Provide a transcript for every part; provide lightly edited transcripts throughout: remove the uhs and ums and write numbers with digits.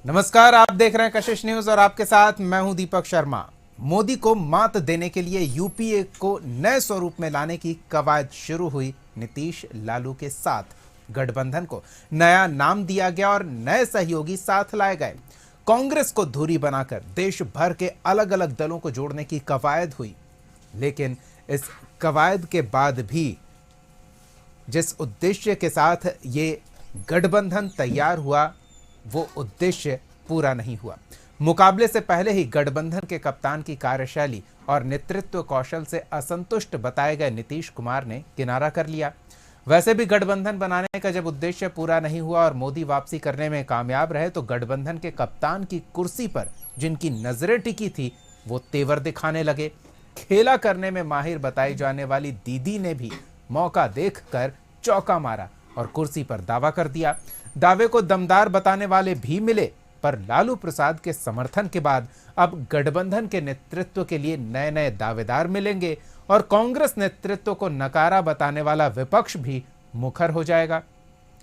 नमस्कार, आप देख रहे हैं कशिश न्यूज और आपके साथ मैं हूं दीपक शर्मा। मोदी को मात देने के लिए यूपीए को नए स्वरूप में लाने की कवायद शुरू हुई। नीतीश लालू के साथ गठबंधन को नया नाम दिया गया और नए सहयोगी साथ लाए गए। कांग्रेस को धुरी बनाकर देश भर के अलग अलग दलों को जोड़ने की कवायद हुई, लेकिन इस कवायद के बाद भी जिस उद्देश्य के साथ ये गठबंधन तैयार हुआ वो उद्देश्य पूरा नहीं हुआ। मुकाबले से पहले ही गठबंधन के कप्तान की कार्यशैली और नेतृत्व कौशल से असंतुष्ट बताए गए नीतीश कुमार ने किनारा कर लिया। वैसे भी गठबंधन बनाने का जब उद्देश्य पूरा नहीं हुआ और मोदी वापसी करने में कामयाब रहे तो गठबंधन के कप्तान की कुर्सी पर जिनकी नजरें टिकी थी वो तेवर दिखाने लगे। खेला करने में माहिर बताई जाने वाली दीदी ने भी मौका देखकर चौका मारा और कुर्सी पर दावा कर दिया। दावे को दमदार बताने वाले भी मिले, पर लालू प्रसाद के समर्थन के बाद अब गठबंधन के नेतृत्व के लिए नए नए दावेदार मिलेंगे और कांग्रेस नेतृत्व को नकारा बताने वाला विपक्ष भी मुखर हो जाएगा।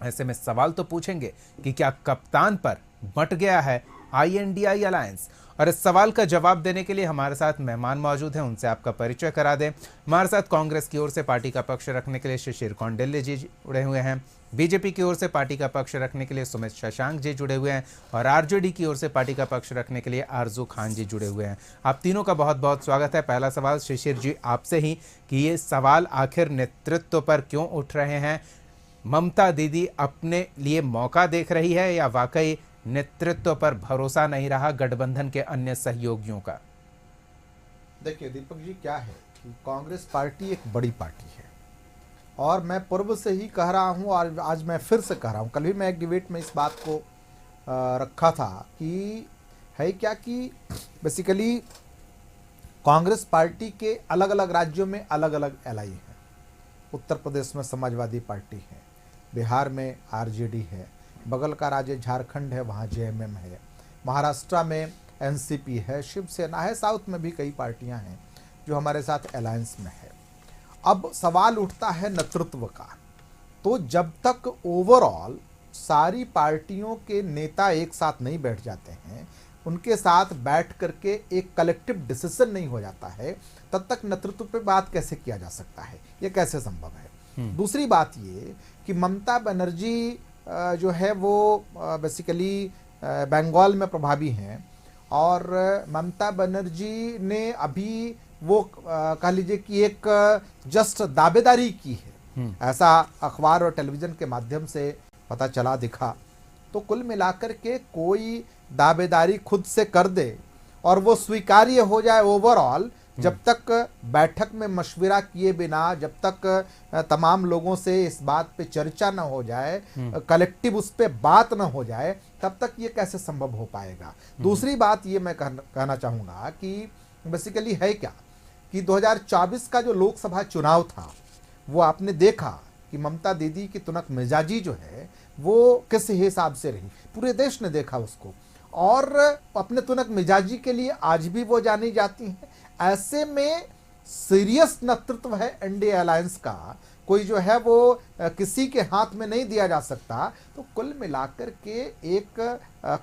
ऐसे में सवाल तो पूछेंगे कि क्या कप्तान पर बंट गया है INDI अलायंस? और इस सवाल का जवाब देने के लिए हमारे साथ मेहमान मौजूद हैं, उनसे आपका परिचय करा दें। हमारे साथ कांग्रेस की ओर से पार्टी का पक्ष रखने के लिए शिशिर कौंडिल्य जी जुड़े हुए हैं, बीजेपी की ओर से पार्टी का पक्ष रखने के लिए सुमित शशांक जी जुड़े हुए हैं और आरजेडी की ओर से पार्टी का पक्ष रखने के लिए आरजू खान जी जुड़े हुए हैं। आप तीनों का बहुत बहुत स्वागत है। पहला सवाल शिशिर जी आपसे ही कि ये सवाल आखिर नेतृत्व पर क्यों उठ रहे हैं? ममता दीदी अपने लिए मौका देख रही है या वाकई नेतृत्व पर भरोसा नहीं रहा गठबंधन के अन्य सहयोगियों का? देखिए दीपक जी, क्या है कि कांग्रेस पार्टी एक बड़ी पार्टी है और मैं पूर्व से ही कह रहा हूं और आज मैं फिर से कह रहा हूं। कल भी मैं एक डिबेट में इस बात को रखा था कि है क्या कि बेसिकली कांग्रेस पार्टी के अलग अलग राज्यों में अलग अलग एलआई हैं। उत्तर प्रदेश में समाजवादी पार्टी है, बिहार में आरजेडी है, बगल का राज्य झारखंड है वहाँ जेएमएम है, महाराष्ट्र में एनसीपी है, शिवसेना है, साउथ में भी कई पार्टियां हैं जो हमारे साथ अलायंस में है। अब सवाल उठता है नेतृत्व का। तो जब तक ओवरऑल सारी पार्टियों के नेता एक साथ नहीं बैठ जाते हैं, उनके साथ बैठ करके एक कलेक्टिव डिसीजन नहीं हो जाता है, तब तक नेतृत्व पे बात कैसे किया जा सकता है? ये कैसे संभव है? दूसरी बात ये कि ममता बनर्जी जो है वो बेसिकली बंगाल में प्रभावी हैं और ममता बनर्जी ने अभी वो कह लीजिए कि एक जस्ट दावेदारी की है, ऐसा अखबार और टेलीविजन के माध्यम से पता चला दिखा। तो कुल मिलाकर के कोई दावेदारी खुद से कर दे और वो स्वीकार्य हो जाए ओवरऑल, जब तक बैठक में मशविरा किए बिना, जब तक तमाम लोगों से इस बात पे चर्चा न हो जाए, कलेक्टिव उस पे बात न हो जाए, तब तक ये कैसे संभव हो पाएगा? दूसरी बात ये मैं कहना चाहूँगा कि बेसिकली है क्या कि 2024 का जो लोकसभा चुनाव था वो आपने देखा कि ममता दीदी की तुनक मिजाजी जो है वो किस हिसाब से रही, पूरे देश ने देखा उसको और अपने तुनक मिजाजी के लिए आज भी वो जानी जाती हैं। ऐसे में सीरियस नेतृत्व है एनडीए अलायंस का, कोई जो है वो किसी के हाथ में नहीं दिया जा सकता। तो कुल मिलाकर के एक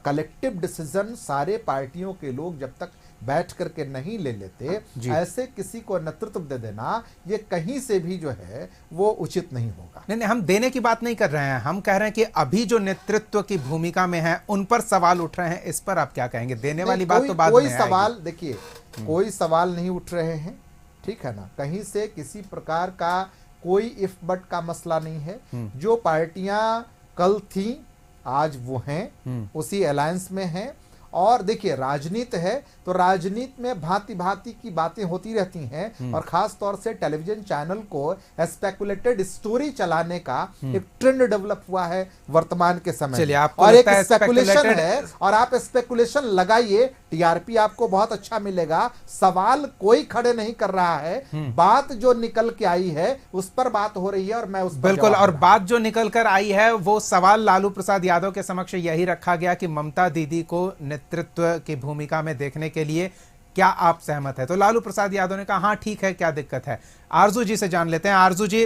कलेक्टिव डिसीजन सारे पार्टियों के लोग जब तक बैठ करके नहीं ले लेते, ऐसे किसी को नेतृत्व दे देना ये कहीं से भी जो है वो उचित नहीं होगा। नहीं, हम देने की बात नहीं कर रहे हैं, हम कह रहे हैं कि अभी जो नेतृत्व की भूमिका में है उन पर सवाल उठ रहे हैं। इस पर आप क्या कहेंगे? देने वाली बात तो बाद में आएगी। सवाल देखिए, कोई सवाल नहीं उठ रहे हैं, ठीक है ना? कहीं से किसी प्रकार का कोई इफ बट का मसला नहीं है। जो पार्टियां कल थी आज वो हैं, उसी अलायंस में हैं। और देखिए राजनीति है तो राजनीति में भांति भांति की बातें होती रहती हैं और खास तौर से टेलीविजन चैनल को स्पेकुलेटेड स्टोरी चलाने का एक ट्रेंड डेवलप हुआ है वर्तमान के समय में। और एक स्पेकुलेशन है और आप स्पेकुलेशन लगाइए, टीआरपी आपको बहुत अच्छा मिलेगा। सवाल कोई खड़े नहीं कर रहा है, बात जो निकल के आई है उस पर बात हो रही है और मैं उस पर बिल्कुल। और बात जो निकल कर आई है वो सवाल लालू प्रसाद यादव के समक्ष यही रखा गया कि ममता दीदी को नेतृत्व की भूमिका में देखने के लिए क्या आप सहमत है? तो लालू प्रसाद यादव ने कहा हाँ ठीक है, क्या दिक्कत है? आरजू जी से जान लेते हैं। आरजू जी,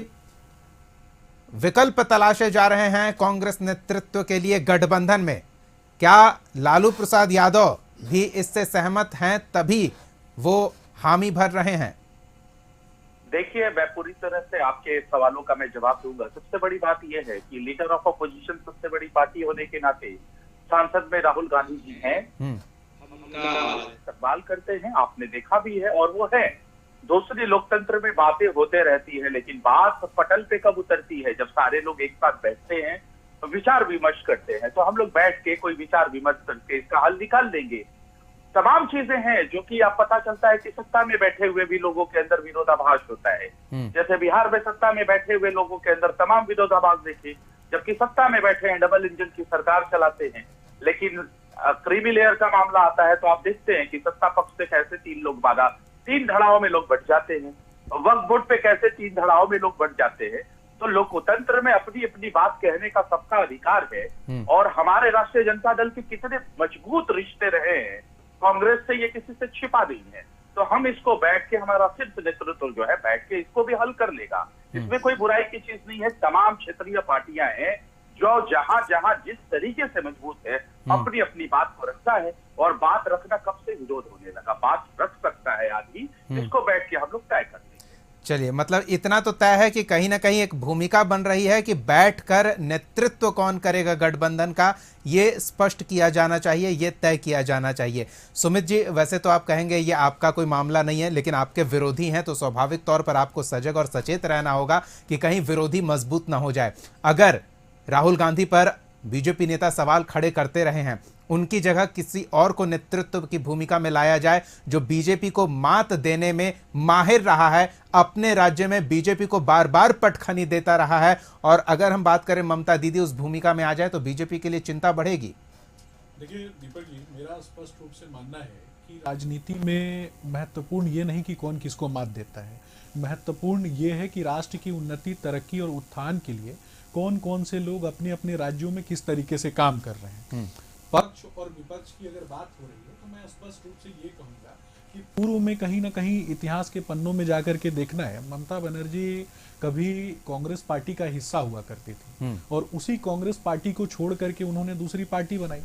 विकल्प तलाशे जा रहे हैं कांग्रेस नेतृत्व के लिए गठबंधन में, क्या लालू प्रसाद यादव भी इससे सहमत हैं, तभी वो हामी भर रहे हैं? देखिए, मैं पूरी तरह से आपके सवालों का मैं जवाब दूंगा। सबसे बड़ी बात यह है कि लीडर ऑफ अपोजिशन, सबसे बड़ी पार्टी होने के नाते सांसद में राहुल गांधी जी हैं। इस्तेमाल करते हैं, आपने देखा भी है, और वो है। दूसरी, लोकतंत्र में बातें होते रहती है, लेकिन बात पटल पे कब उतरती है? जब सारे लोग एक साथ बैठते हैं, तो विचार विमर्श करते हैं। तो हम लोग बैठ के कोई विचार विमर्श करके इसका हल निकाल देंगे। तमाम चीजें हैं जो कि आप पता चलता है कि सत्ता में बैठे हुए भी लोगों के अंदर विरोधाभास होता है। जैसे बिहार में सत्ता में बैठे हुए लोगों के अंदर तमाम विरोधाभास देखे, जबकि सत्ता में बैठे हैं, डबल इंजन की सरकार चलाते हैं। लेकिन क्रीमी लेयर का मामला आता है तो आप देखते हैं कि सत्ता पक्ष से कैसे तीन धड़ाओं में लोग बंट जाते हैं। वक्फ बोर्ड पे कैसे 3 धड़ाओं में लोग बंट जाते हैं। तो लोकतंत्र में अपनी अपनी बात कहने का सबका अधिकार है। और हमारे राष्ट्रीय जनता दल के कितने मजबूत रिश्ते रहे हैं कांग्रेस से, ये किसी से छिपा नहीं है। तो हम इसको बैठ के, हमारा शीर्ष नेतृत्व जो है बैठ के इसको भी हल कर लेगा। इसमें कोई बुराई की चीज नहीं है। तमाम क्षेत्रीय पार्टियां हैं जो जहां जहां जिस तरीके से मजबूत है, अपनी अपनी बात को रखता है। और बात रखना कब से विरोध होने लगा? बात रख सकता है आदमी, इसको बैठ के हम लोग तय कर लेंगे। चलिए, मतलब इतना तो तय है कि कहीं ना कहीं एक भूमिका बन रही है कि बैठकर नेतृत्व कौन करेगा गठबंधन का, ये स्पष्ट किया जाना चाहिए, ये तय किया जाना चाहिए। सुमित जी, वैसे तो आप कहेंगे ये आपका कोई मामला नहीं है, लेकिन आपके विरोधी हैं तो स्वाभाविक तौर पर आपको सजग और सचेत रहना होगा कि कहीं विरोधी मजबूत ना हो जाए। अगर राहुल गांधी पर बीजेपी नेता सवाल खड़े करते रहे हैं, उनकी जगह किसी और को नेतृत्व की भूमिका में लाया जाए जो बीजेपी को मात देने में माहिर रहा है, अपने राज्य में बीजेपी को बार बार पटखनी देता रहा है, और अगर हम बात करें ममता दीदी उस भूमिका में आ जाए तो बीजेपी के लिए चिंता बढ़ेगी। देखिए दीपक जी, मेरा स्पष्ट रूप से मानना है कि राजनीति में महत्वपूर्ण ये नहीं कि कौन किसको मात देता है। महत्वपूर्ण ये है कि राष्ट्र की उन्नति, तरक्की और उत्थान के लिए कौन कौन से लोग अपने अपने राज्यों में किस तरीके से काम कर रहे हैं। पक्ष और विपक्ष की अगर बात हो रही है तो मैं स्पष्ट रूप से ये कहूंगा कि पूर्व में कहीं ना कहीं इतिहास के पन्नों में जाकर के देखना है, ममता बनर्जी कभी कांग्रेस पार्टी का हिस्सा हुआ करती थी और उसी कांग्रेस पार्टी को छोड़ करके उन्होंने दूसरी पार्टी बनाई।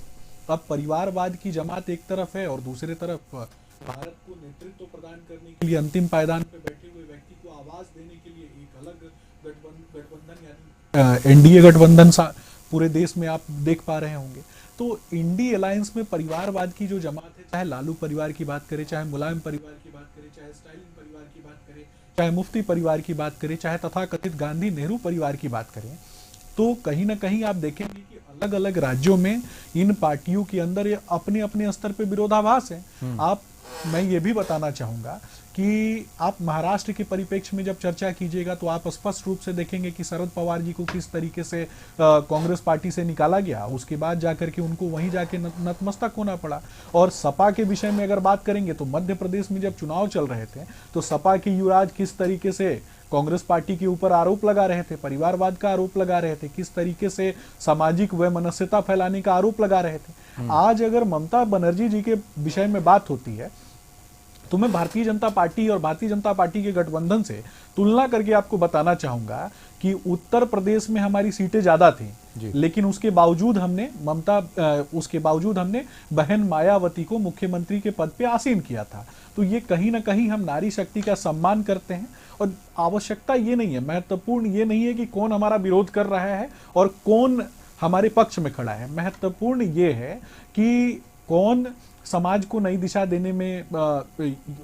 अब परिवारवाद की जमात एक तरफ है और दूसरी तरफ भारत को नेतृत्व प्रदान करने के लिए अंतिम पायदान पर बैठे हुए व्यक्ति को आवाज देने के लिए एक अलग गठबंधन यानी एनडीए गठबंधन पूरे देश में आप देख पा रहे होंगे। तो इंडी अलायंस में परिवारवाद की जो जमात है, चाहे लालू परिवार की बात करें, चाहे मुलायम परिवार की बात करें, चाहे स्टालिन परिवार की बात करें, चाहे मुफ्ती परिवार की बात करें, चाहे तथाकथित गांधी नेहरू परिवार की बात करें, तो कहीं ना कहीं आप देखेंगे कि अलग अलग राज्यों में इन पार्टियों के अंदर ये अपने अपने स्तर पे विरोधाभास है। मैं ये भी बताना चाहूंगा कि आप महाराष्ट्र के परिप्रेक्ष्य में जब चर्चा कीजिएगा तो आप स्पष्ट रूप से देखेंगे कि शरद पवार जी को किस तरीके से कांग्रेस पार्टी से निकाला गया, उसके बाद जाकर के उनको वहीं जाके नतमस्तक होना पड़ा। और सपा के विषय में अगर बात करेंगे तो मध्य प्रदेश में जब चुनाव चल रहे थे तो सपा के युवराज किस तरीके से कांग्रेस पार्टी के ऊपर आरोप लगा रहे थे, परिवारवाद का आरोप लगा रहे थे, किस तरीके से सामाजिक वैमनस्यता फैलाने का आरोप लगा रहे थे। आज अगर ममता बनर्जी जी के विषय में बात होती है तो मैं भारतीय जनता पार्टी और भारतीय जनता पार्टी के गठबंधन से तुलना करके आपको बताना चाहूंगा कि उत्तर प्रदेश में हमारी सीटें ज्यादा थी, लेकिन उसके बावजूद हमने बहन मायावती को मुख्यमंत्री के पद पे आसीन किया था। तो ये कहीं ना कहीं हम नारी शक्ति का सम्मान करते हैं और आवश्यकता ये नहीं है, महत्वपूर्ण ये नहीं है कि कौन हमारा विरोध कर रहा है और कौन हमारे पक्ष में खड़ा है। महत्वपूर्ण ये है कि कौन समाज को नई दिशा देने में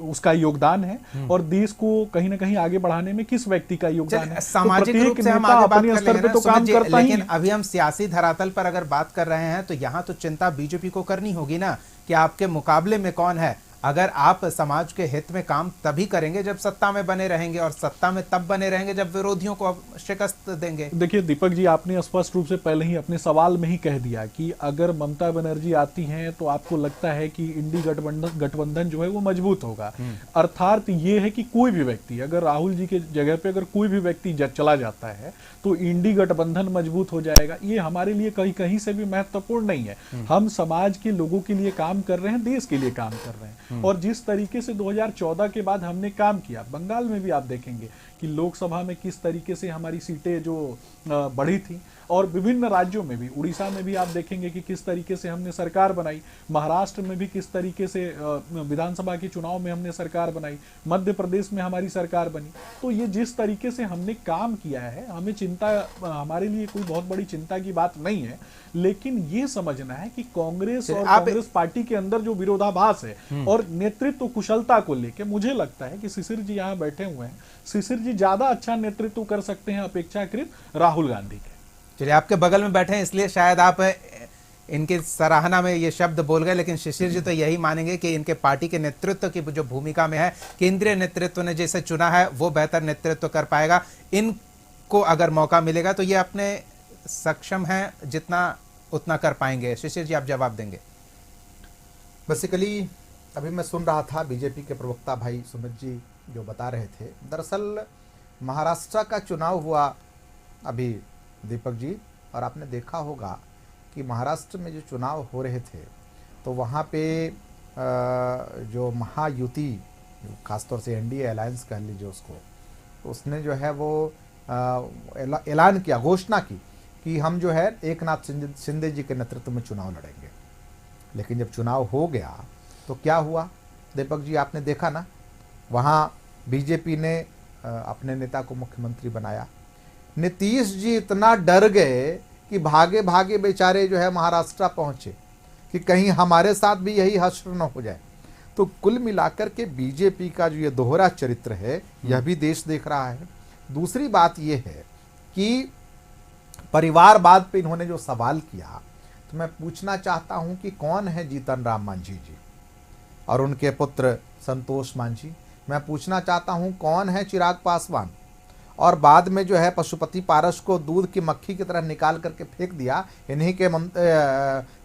उसका योगदान है और देश को कहीं ना कहीं आगे बढ़ाने में किस व्यक्ति का योगदान है। सामाजिक रूप से हम आगे बात कर लेंगे तो काम करता ही, लेकिन अभी हम सियासी धरातल पर अगर बात कर रहे हैं तो यहाँ तो चिंता बीजेपी को करनी होगी ना कि आपके मुकाबले में कौन है। अगर आप समाज के हित में काम तभी करेंगे जब सत्ता में बने रहेंगे, और सत्ता में तब बने रहेंगे जब विरोधियों को आप शिकस्त देंगे। देखिए दीपक जी, आपने स्पष्ट रूप से पहले ही अपने सवाल में ही कह दिया कि अगर ममता बनर्जी आती हैं तो आपको लगता है कि इंडी गठबंधन जो है वो मजबूत होगा। अर्थात ये है कि कोई भी व्यक्ति, अगर राहुल जी के जगह पे अगर कोई भी व्यक्ति चला जाता है तो इंडी गठबंधन मजबूत हो जाएगा। ये हमारे लिए कहीं कहीं से भी महत्वपूर्ण नहीं है। हम समाज के लोगों के लिए काम कर रहे हैं, देश के लिए काम कर रहे हैं। और जिस तरीके से 2014 के बाद हमने काम किया, बंगाल में भी आप देखेंगे कि लोकसभा में किस तरीके से हमारी सीटें जो बढ़ी थी, और विभिन्न राज्यों में भी, उड़ीसा में भी आप देखेंगे कि किस तरीके से हमने सरकार बनाई, महाराष्ट्र में भी किस तरीके से विधानसभा के चुनाव में हमने सरकार बनाई, मध्य प्रदेश में हमारी सरकार बनी। तो ये जिस तरीके से हमने काम किया है, हमें चिंता, हमारे लिए कोई बहुत बड़ी चिंता की बात नहीं है, लेकिन ये समझना है कि कांग्रेस और कांग्रेस पार्टी के अंदर जो विरोधाभास है और नेतृत्व कुशलता को लेकर मुझे लगता है कि शिशिर जी यहाँ बैठे हुए हैं, शिशिर जी ज्यादा अच्छा नेतृत्व कर सकते हैं अपेक्षाकृत राहुल गांधी के। चलिए, आपके बगल में बैठे हैं इसलिए शायद आप इनकी सराहना में ये शब्द बोल गए, लेकिन शिशिर जी तो यही मानेंगे कि इनके पार्टी के नेतृत्व की जो भूमिका में है, केंद्रीय नेतृत्व ने जैसे चुना है वो बेहतर नेतृत्व कर पाएगा। इनको अगर मौका मिलेगा तो ये अपने सक्षम है जितना उतना कर पाएंगे। शिशिर जी, आप जवाब देंगे। बेसिकली अभी मैं सुन रहा था बीजेपी के प्रवक्ता भाई सुमित जी जो बता रहे थे, दरअसल महाराष्ट्र का चुनाव हुआ अभी दीपक जी, और आपने देखा होगा कि महाराष्ट्र में जो चुनाव हो रहे थे तो वहाँ पे जो महायुति, खासतौर से एनडीए अलायंस कह लीजिए उसको, उसने जो है वो ऐलान किया, घोषणा की कि हम जो है एकनाथ शिंदे जी के नेतृत्व में चुनाव लड़ेंगे। लेकिन जब चुनाव हो गया तो क्या हुआ दीपक जी, आपने देखा ना, वहाँ बीजेपी ने अपने नेता को मुख्यमंत्री बनाया। नीतीश जी इतना डर गए कि भागे भागे बेचारे जो है महाराष्ट्र पहुंचे कि कहीं हमारे साथ भी यही हश्र न हो जाए। तो कुल मिलाकर के बीजेपी का जो ये दोहरा चरित्र है, यह भी देश देख रहा है। दूसरी बात यह है कि परिवारवाद पे इन्होंने जो सवाल किया, तो मैं पूछना चाहता हूं कि कौन है जीतन राम मांझी जी और उनके पुत्र संतोष मांझी। मैं पूछना चाहता हूं कौन है चिराग पासवान, और बाद में जो है पशुपति पारस को दूध की मक्खी की तरह निकाल करके फेंक दिया, इन्हीं के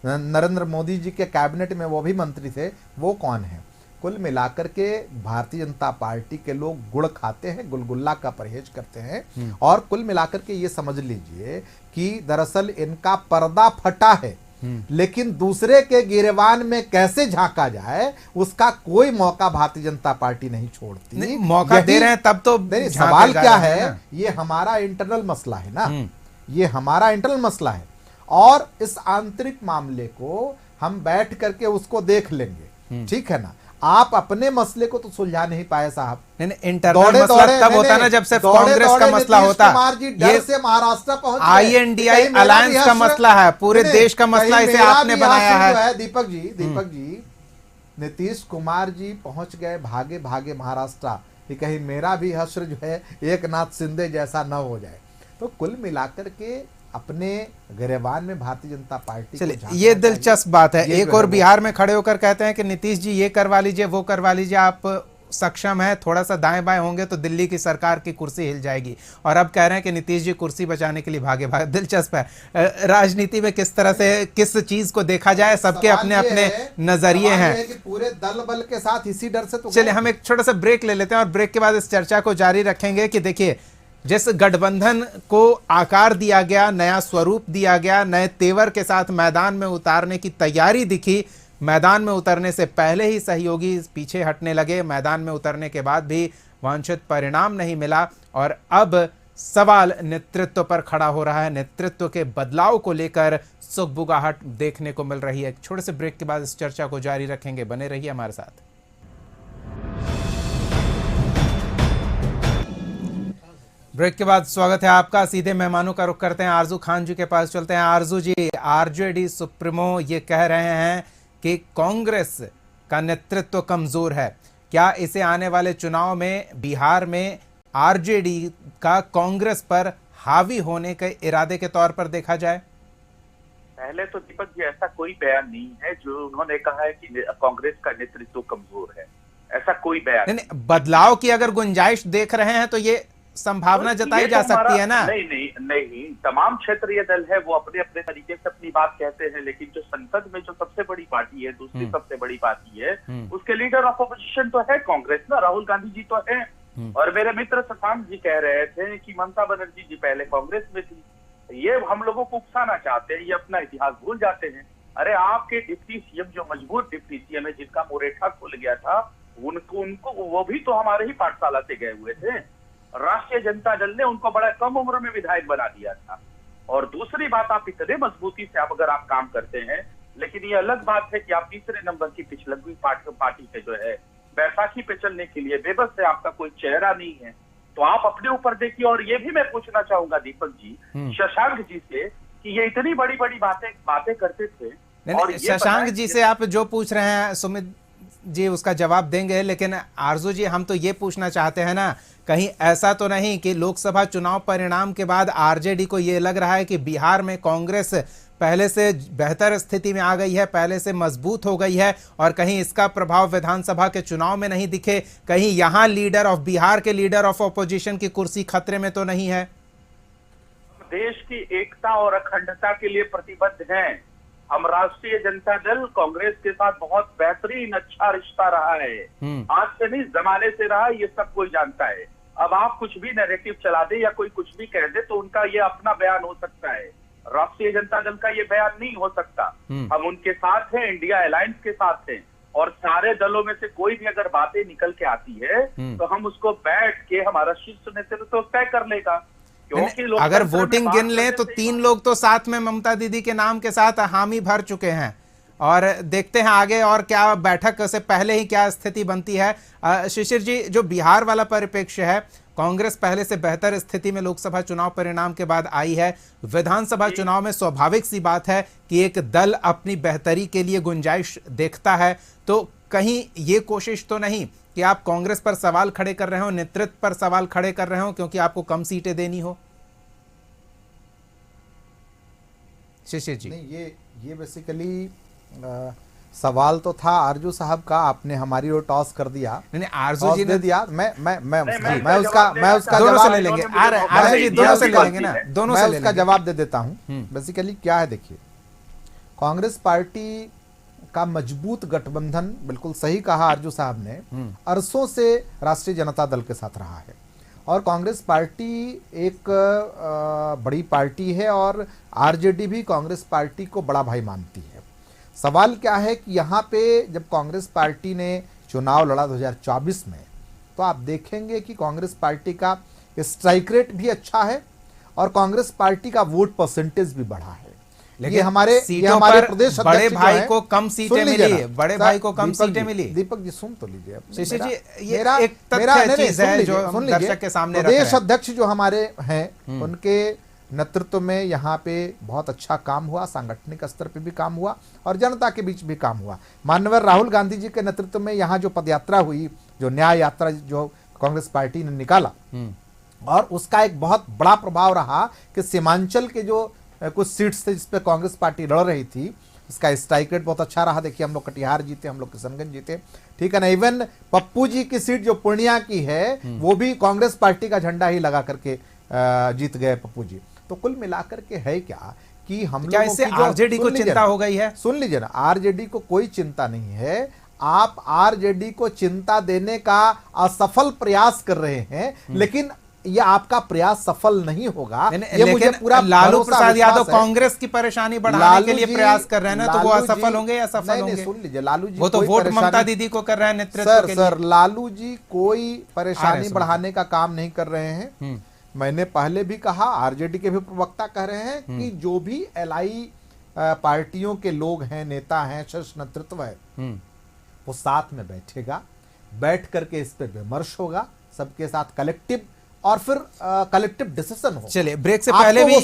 नरेंद्र मोदी जी के कैबिनेट में वो भी मंत्री थे, वो कौन है। कुल मिलाकर के भारतीय जनता पार्टी के लोग गुड़ खाते हैं, गुलगुल्ला का परहेज करते हैं, और कुल मिलाकर के ये समझ लीजिए कि दरअसल इनका पर्दा फटा है, लेकिन दूसरे के गिरेबान में कैसे झांका जाए उसका कोई मौका भारतीय जनता पार्टी नहीं छोड़ती। नहीं, मौका दे रहे हैं तब तो सवाल क्या है, ये हमारा इंटरनल मसला है ना, ये हमारा इंटरनल मसला है, और इस आंतरिक मामले को हम बैठ करके उसको देख लेंगे, ठीक है ना। आप अपने मसले को तो सुलझा नहीं पाए साहब। नहीं, इंटरनल मसला तब होता ना जब सिर्फ कांग्रेस का मसला होता। ये से महाराष्ट्र पहुंच INDI अलायंस का मसला है, पूरे देश का मसला, इसे आपने बनाया है। दीपक जी नीतीश कुमार जी पहुंच गए भागे भागे महाराष्ट्र कि कहीं मेरा भी हश्र जो है एकनाथ शिंदे जैसा न हो जाए। तो कुल मिलाकर के अपने गिरेबान में भारतीय जनता पार्टी, चलिए ये दिलचस्प बात है। एक और बिहार में खड़े होकर कहते हैं कि नीतीश जी ये करवा लीजिए, वो करवा लीजिए, आप सक्षम है, थोड़ा सा दाएं बाएं होंगे तो दिल्ली की सरकार की कुर्सी हिल जाएगी, और अब कह रहे हैं कि नीतीश जी कुर्सी बचाने के लिए भागे भागे। दिलचस्प है, राजनीति में किस तरह से किस चीज को देखा जाए, सबके अपने अपने नजरिए हैं। कि पूरे दल बल के साथ इसी डर से तो चलिए हम एक छोटा सा ब्रेक ले लेते हैं और ब्रेक के बाद इस चर्चा को जारी रखेंगे कि देखिए जिस गठबंधन को आकार दिया गया, नया स्वरूप दिया गया, नए तेवर के साथ मैदान में उतारने की तैयारी दिखी, मैदान में उतरने से पहले ही सहयोगी पीछे हटने लगे, मैदान में उतरने के बाद भी वांछित परिणाम नहीं मिला, और अब सवाल नेतृत्व पर खड़ा हो रहा है। नेतृत्व के बदलाव को लेकर सुगबुगाहट देखने को मिल रही है। एक छोटे से ब्रेक के बाद इस चर्चा को जारी रखेंगे, बने रहिए हमारे साथ। ब्रेक के बाद स्वागत है आपका। सीधे मेहमानों का रुख करते हैं, आरजू खान जी के पास चलते हैं। आरजू जी, आरजेडी सुप्रीमो ये कह रहे हैं कि कांग्रेस का नेतृत्व कमजोर है, क्या इसे आने वाले चुनाव में बिहार में आरजेडी का कांग्रेस पर हावी होने के इरादे के तौर पर देखा जाए? पहले तो दीपक जी ऐसा कोई बयान नहीं है जो उन्होंने कहा है कि कांग्रेस का नेतृत्व कमजोर है, ऐसा कोई बयान नहीं। बदलाव की अगर गुंजाइश देख रहे हैं तो ये संभावना जताई जा सकती है ना? नहीं, तमाम क्षेत्रीय दल है वो अपने अपने तरीके से अपनी बात कहते हैं, लेकिन जो संसद में जो सबसे बड़ी पार्टी है, दूसरी सबसे बड़ी पार्टी है, उसके लीडर ऑफ अपोजिशन तो है कांग्रेस ना, राहुल गांधी जी तो है। और मेरे मित्र शशांक जी कह रहे थे कि ममता बनर्जी जी पहले कांग्रेस में थी, ये हम लोगों को उकसाना चाहते हैं, ये अपना इतिहास भूल जाते हैं। अरे आपके डिप्टी सीएम जो मजबूत डिप्टी सीएम है, जिनका मोरेठा खुल गया था, उनको वो भी तो हमारे ही पाठशाला से गए हुए थे। राष्ट्रीय जनता दल ने उनको बड़ा कम उम्र में विधायक बना दिया था। और दूसरी बात, आप इतने मजबूती से आप अगर आप काम करते हैं, लेकिन ये अलग बात है कि आप तीसरे नंबर की पिछलग्गी पार्टी के जो है बैसाखी पे चलने के लिए बेबस है, आपका कोई चेहरा नहीं है। तो आप अपने ऊपर देखिए। और ये भी मैं पूछना चाहूंगा दीपक जी, शशांक जी से, कि ये इतनी बड़ी बड़ी बातें करते थे। और शशांक जी से आप जो पूछ रहे हैं सुमित जी उसका जवाब देंगे, लेकिन आरजू जी हम तो ये पूछना चाहते हैं ना, कहीं ऐसा तो नहीं कि लोकसभा चुनाव परिणाम के बाद आरजेडी को ये लग रहा है कि बिहार में कांग्रेस पहले से बेहतर स्थिति में आ गई है, पहले से मजबूत हो गई है, और कहीं इसका प्रभाव विधानसभा के चुनाव में नहीं दिखे, कहीं यहां लीडर ऑफ बिहार के लीडर ऑफ ऑपोजिशन की कुर्सी खतरे में तो नहीं है? देश की एकता और अखंडता के लिए प्रतिबद्ध हैं। हम राष्ट्रीय जनता दल कांग्रेस के साथ बहुत बेहतरीन अच्छा रिश्ता रहा है, आज से नहीं जमाने से रहा, ये सब कोई जानता है। अब आप कुछ भी नैरेटिव चला दे या कोई कुछ भी कह दे तो उनका ये अपना बयान हो सकता है, राष्ट्रीय जनता दल का ये बयान नहीं हो सकता। हम उनके साथ हैं, इंडिया अलायंस के साथ हैं, और सारे दलों में से कोई भी अगर बातें निकल के आती है तो हम उसको बैठ के हमारा शीर्ष नेतृत्व तो तय कर लेगा। अगर वोटिंग गिन लें तो 3 लोग तो साथ में ममता दीदी के नाम के साथ हामी भर चुके हैं, और देखते हैं आगे और क्या बैठक से पहले ही क्या स्थिति बनती है। शिशिर जी, जो बिहार वाला परिप्रेक्ष्य है, कांग्रेस पहले से बेहतर स्थिति में लोकसभा चुनाव परिणाम के बाद आई है, विधानसभा चुनाव में स्वाभाविक सी बात है कि एक दल अपनी बेहतरी के लिए गुंजाइश देखता है, तो कहीं ये कोशिश तो नहीं कि आप कांग्रेस पर सवाल खड़े कर रहे हो, नेतृत्व पर सवाल खड़े कर रहे हो क्योंकि आपको कम सीटें देनी हो? शिशिर जी, नहीं, ये बेसिकली सवाल तो था आरजू साहब का, आपने हमारी ओर टॉस कर दिया। नहीं, आरजू जी ने दिया। मैं उसका दोनों जवाब से ले लेंगे। आरजू जी दोनों से ले लेंगे ना, दोनों से उसका जवाब दे देता हूं। बेसिकली क्या है, देखिए, कांग्रेस पार्टी का मजबूत गठबंधन, बिल्कुल सही कहा आरजू साहब ने, अरसों से राष्ट्रीय जनता दल के साथ रहा है, और कांग्रेस पार्टी एक बड़ी पार्टी है, और आरजेडी भी कांग्रेस पार्टी को बड़ा भाई मानती है। सवाल क्या है कि यहाँ पे जब कांग्रेस पार्टी ने चुनाव लड़ा 2024 में, तो आप देखेंगे कि कांग्रेस पार्टी का स्ट्राइक रेट भी अच्छा है और कांग्रेस पार्टी का वोट परसेंटेज भी बढ़ा है। लेकिन हमारे प्रदेश बड़े भाई को कम सीटें मिली, बड़े भाई को कम सीटें मिली। दीपक जी सुन तो लीजिए, शिशिर जी, ये एक तथ्य चीज है जो दर्शक के सामने रख रहे हैं। प्रदेश अध्यक्ष जो हमारे हैं, उनके नेतृत्व में यहाँ पे बहुत अच्छा काम हुआ, सांगठनिक स्तर पे भी काम हुआ और जनता के बीच भी काम हुआ। माननीय राहुल गांधी जी के नेतृत्व में यहाँ जो पदयात्रा हुई, जो न्याय यात्रा जो कांग्रेस पार्टी ने निकाला, और उसका एक बहुत बड़ा प्रभाव रहा कि सीमांचल के जो कुछ सीट्स थे जिसपे कांग्रेस पार्टी लड़ रही थी, इसका स्ट्राइक रेट बहुत अच्छा रहा। देखिए, हम लोग कटिहार जीते, हम लोग किशनगंज जीते, ठीक है ना। इवन पप्पू जी की सीट जो पूर्णिया की है, वो भी कांग्रेस पार्टी का झंडा ही लगा करके जीत गए पप्पू जी। तो कुल मिलाकर के है क्या कि हम लोगों की जो आरजेडी को चिंता हो गई है, सुन लीजिए ना, आरजेडी को कोई चिंता नहीं है। आप आरजेडी को चिंता देने का असफल प्रयास कर रहे हैं, लेकिन यह आपका प्रयास सफल नहीं होगा। ये मुझे पूरा लालू प्रसाद यादव कांग्रेस की परेशानी बढ़ाने के लिए प्रयास कर रहे हैं ना, तो वो असफल होंगे या सफल होंगे? सुन लीजिए, लालू जी वो तो वोट ममता दीदी को कर रहे हैं नेतृत्व के लिए। सर, लालू जी कोई परेशानी बढ़ाने का काम नहीं कर रहे हैं। मैंने पहले भी कहा, आरजेडी के भी प्रवक्ता कह रहे हैं कि जो भी एलआई पार्टियों के लोग हैं, नेता हैं, शीर्ष नेतृत्व है, वो साथ में बैठेगा, बैठ करके इस पे विमर्श होगा सबके साथ, कलेक्टिव, और फिर कलेक्टिव डिसीजन हो। चलिए, ब्रेक से पहले भी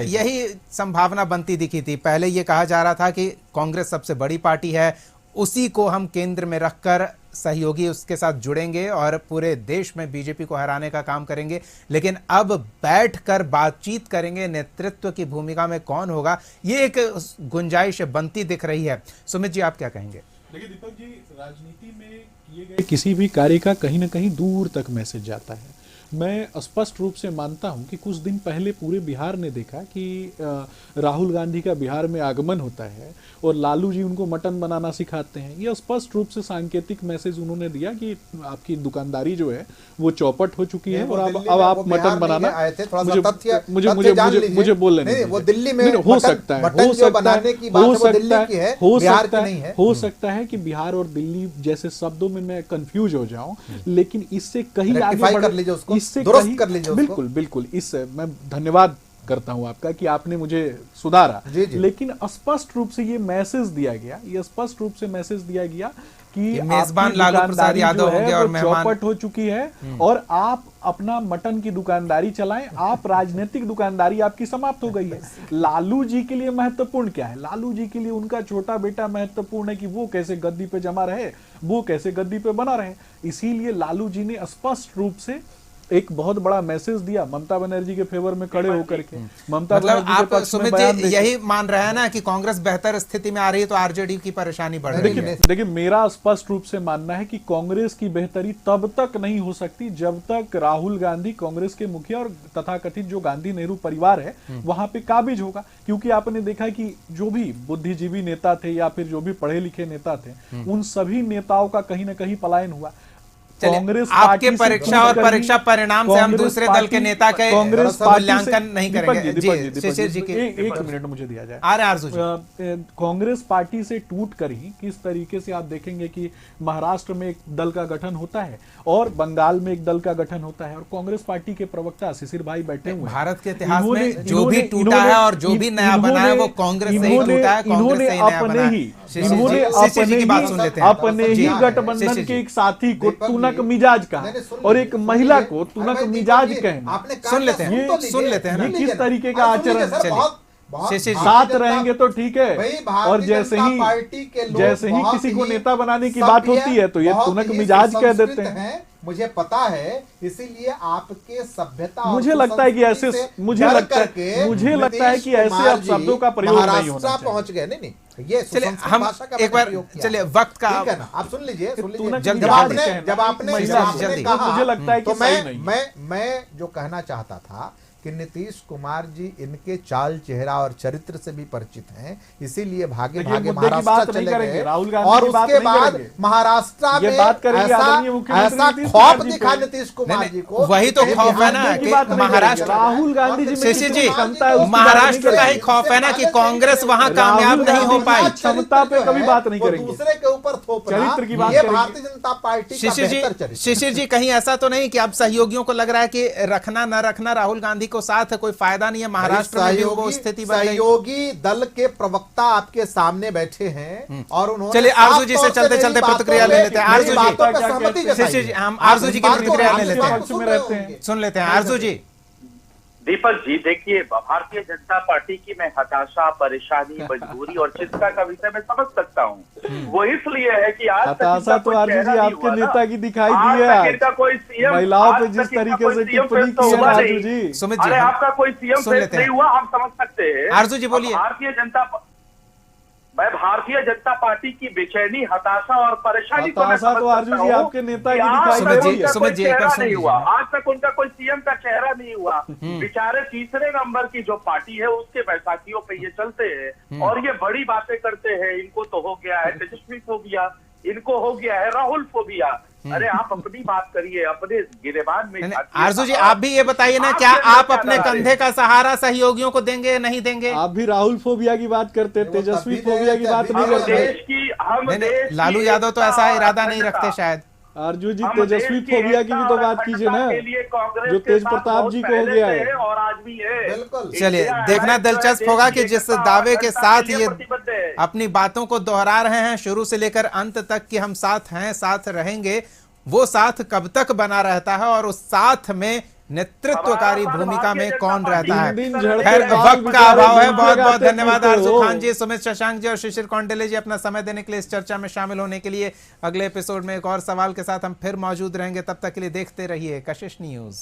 यही संभावना बनती दिखी थी। पहले ये कहा जा रहा था कि कांग्रेस सबसे बड़ी पार्टी है, उसी को हम केंद्र में रखकर सहयोगी उसके साथ जुड़ेंगे और पूरे देश में बीजेपी को हराने का काम करेंगे। लेकिन अब बैठकर बातचीत करेंगे, नेतृत्व की भूमिका में कौन होगा, ये एक गुंजाइश बनती दिख रही है। सुमित जी, आप क्या कहेंगे? देखिए दीपक जी, राजनीति में किए गए किसी भी कार्य का कहीं ना कहीं दूर तक मैसेज जाता है। मैं स्पष्ट रूप से मानता हूं कि कुछ दिन पहले पूरे बिहार ने देखा कि राहुल गांधी का बिहार में आगमन होता है और लालू जी उनको मटन बनाना सिखाते हैं। यह स्पष्ट रूप से सांकेतिक मैसेज उन्होंने दिया कि आपकी दुकानदारी जो है वो चौपट हो चुकी है और अब आप मटन बनाना। मुझे बोल लेने, वो दिल्ली में हो सकता है कि बिहार और दिल्ली जैसे शब्दों में मैं कंफ्यूज हो जाऊं, लेकिन इससे कहीं आगे उसको इससे दुरुस्त कहीं- कर लीजिए उसको। बिल्कुल बिल्कुल, इस मैं धन्यवाद करता हूं आपका कि आपने मुझे सुधारा। जी, जी। लेकिन स्पष्ट रूप से ये मैसेज दिया गया, ये स्पष्ट रूप से मैसेज दिया गया कि कि मेजबान आपकी लालू प्रसाद दुकानदारी यादव जो है होंगे वो और मेहमान- चौपट हो चुकी है और आप अपना मटन की दुकानदारी चलाएं, आप राजनीतिक दुकानदारी आपकी समाप्त हो गई है। लालू जी के लिए महत्वपूर्ण क्या है? लालू जी के लिए उनका छोटा बेटा महत्वपूर्ण है कि वो कैसे गद्दी पे जमा रहे, वो कैसे गद्दी पे बना रहे। इसीलिए लालू जी ने स्पष्ट रूप से एक बहुत बड़ा मैसेज दिया ममता बनर्जी के फेवर में खड़े होकर के। ममता मतलब बनर्जी के आप पक्ष में सुमित बयान जी देके- यही मान रहे हैं ना कि कांग्रेस बेहतर स्थिति में आ रही है तो आरजेडी की परेशानी बढ़ रही है। देखिए मेरा स्पष्ट रूप से मानना है कि कांग्रेस की बेहतरी तब तक नहीं हो सकती जब तक राहुल गांधी कांग्रेस के मुखिया और तथाकथित जो गांधी नेहरू परिवार है वहां पे काबिज होगा। क्योंकि आपने देखा कि जो भी बुद्धिजीवी नेता थे या फिर जो भी पढ़े लिखे नेता थे उन सभी नेताओं का कहीं ना कहीं पलायन हुआ। चलिए, आपके परीक्षा और परीक्षा परिणाम से हम दूसरे दल के नेता के मूल्यांकन नहीं करेंगे। जी, शिशिर जी की एक मिनट मुझे दिया जाए। आ रहे आरजू जी। कांग्रेस पार्टी से टूट कर ही किस तरीके से आप देखेंगे कि महाराष्ट्र में एक दल का गठन होता है और बंगाल में एक दल का गठन होता है और कांग्रेस पार्टी के प्रवक्ता शिशिर भाई बैठे हुए हैं। भारत के इतिहास में जो भी टूटा है और जो भी नया बना है वो कांग्रेस से ही टूटा है, कांग्रेस से ही नया बना है। शिशिर जी की बात सुन लेते हैं। अपने ही गठबंधन के एक साथी को तुनक मिजाज कहा और एक महिला को तुनक मिजाज कहना, सुन लेते हैं, सुन लेते हैं ना। ये किस तरीके का आचरण? शिशिर जी। साथ रहेंगे तो ठीक है और जैसे ही किसी को नेता बनाने की बात होती है तो ये तुनक मिजाज कह देते हैं। मुझे पता है, इसीलिए आपके सभ्यता मुझे लगता है कि ऐसे मुझे लगता है कि ऐसे अब शब्दों का प्रयोग नहीं होना चाहिए। पहुंच गए। नहीं ये चलिए हम एक बार चलिए वक्त का ठीक है ना, आप सुन लीजिए जल्दी जब आपने कहा मुझे लगता है कि तो सही नहीं। मैं जो कहना चाहता था कि नीतीश कुमार जी इनके चाल चेहरा और चरित्र से भी परिचित हैं, इसीलिए भागे भागे महाराष्ट्र चले गए राहुल गांधी और की बात उसके नहीं बाद करेंगे। महाराष्ट्र ये में बात करेंगे आदरणीय मुख्यमंत्री ऐसा नीतीश खौफ कुमार जी दिखा पे। नीतीश कुमार जी को। वही तो खौफ है ना की कि बात नहीं महाराष्ट्र करेंगे। राहुल गांधी जी में शिशिर कितनी जी क्षमता है उसकी बात महाराष्ट्र नहीं का ही करेंगे। खौफ है ना कि कांग्रेस वहां कामयाब राहुल नहीं हो गांधी पाई। की क्षमता पे कभी बात नहीं वो करेंगे। दूसरे के ऊपर थोपना, चरित्र की बात ये करेंगे। भारतीय जनता पार्टी का शिशिर बेहतर चरित्र। शिशिर जी कहीं ऐसा तो नहीं कि अब सहयोगियों को लग रहा है कि रखना न रखना राहुल गांधी को साथ कोई फायदा नहीं है, महाराष्ट्र में भी वो स्थिति बन गई। सहयोगी दल के प्रवक्ता आपके सामने बैठे हैं और उन्होंने चलिए आरजू जी से साफ तौर चलते चलते मेरी प्रतिक्रिया ले बातों लेते हैं। पे- आरजू मेरी जी बातों पे सहमति जताइए। शिशिर जी हम आप आरजू जी की बात को प्रतिक्रिया ले आप लेते हैं। बात सुन रहे होंगे। सुन लेते हैं आरजू जी। दीपक जी देखिए, भारतीय जनता पार्टी की मैं हताशा, परेशानी, मजबूरी और चिंता का विषय मैं समझ सकता हूँ। वो इसलिए है कि आज तक हताशा इनका तो कोई आरजू जी चेहरा नहीं आपके हुआ ना। नेता की दिखाई आज दी है। तक आज इनका कोई सीएम महिलाओं पे आज जिस तक इनका तरीके कोई से सीएम टिप्पणी फेस तो की है हुआ आरजू नहीं। जी। सुमित जी अरे हम आपका कोई सीएम सुन फेस लेते नहीं हैं। हुआ, हम समझ सकते हैं। आरजू जी बोलिए। मैं भारतीय जनता पार्टी की बेचैनी, हताशा और परेशानी को मैं हताशा समझ तो सकता आरजू जी हूं आपके नेता कि की आज दिखाई तक दे रही उनका है। कोई सुमित जी, एक बार चेहरा सुन नहीं लीजिए। हुआ, आज तक उनका कोई सीएम का चेहरा नहीं हुआ। बेचारे तीसरे नंबर की जो पार्टी है उसके बैसाखियों पे ये चलते हैं और ये बड़ी बातें करते हैं। इनको तो हो गया है तेजस्वी फोबिया, इनको हो गया है राहुल फोबिया। अरे आप अपनी बात करिए, अपने गिरेबान में झांकिए। आरजू जी आप भी ये बताइए ना, क्या आप अपने कंधे का सहारा सहयोगियों को देंगे या नहीं देंगे? आप भी राहुल फोबिया की बात करते, वो तेजस्वी तब भी फोबिया की बात नहीं हम करते। देश की हम नहीं, देश की लालू यादव तो ऐसा इरादा नहीं रखते शायद। आरजू जी हम तेजस्वी देश की फोबिया की भी एकता तो और बात कीजिए ना, अखंडता के लिए कांग्रेस जो के तेज साथ प्रताप बहुत जी को हो पहले गया से है। और आज भी है। बिल्कुल। चलिए इंडिया देखना है, दिलचस्प देश होगा की कि जिस एकता और दावे के अखंडता साथ लिए ये प्रतिबद्ध है। अपनी बातों को दोहरा रहे हैं शुरू से लेकर अंत तक कि हम साथ हैं, साथ रहेंगे, वो साथ कब तक बना रहता है और उस साथ में नेतृत्वकारी भूमिका में कौन रहता है? दिन झड़ते खैर बाल वक्त का बेचारे अभाव है। नीचे बहुत बहुत गाते धन्यवाद पीते आरजू हो। खान जी, सुमित शशांक जी और शिशिर कौंडेले जी अपना समय देने के लिए, इस चर्चा में शामिल होने के लिए। अगले एपिसोड में एक और सवाल के साथ हम फिर मौजूद रहेंगे। तब तक के लिए देखते रहिए कशिश न्यूज।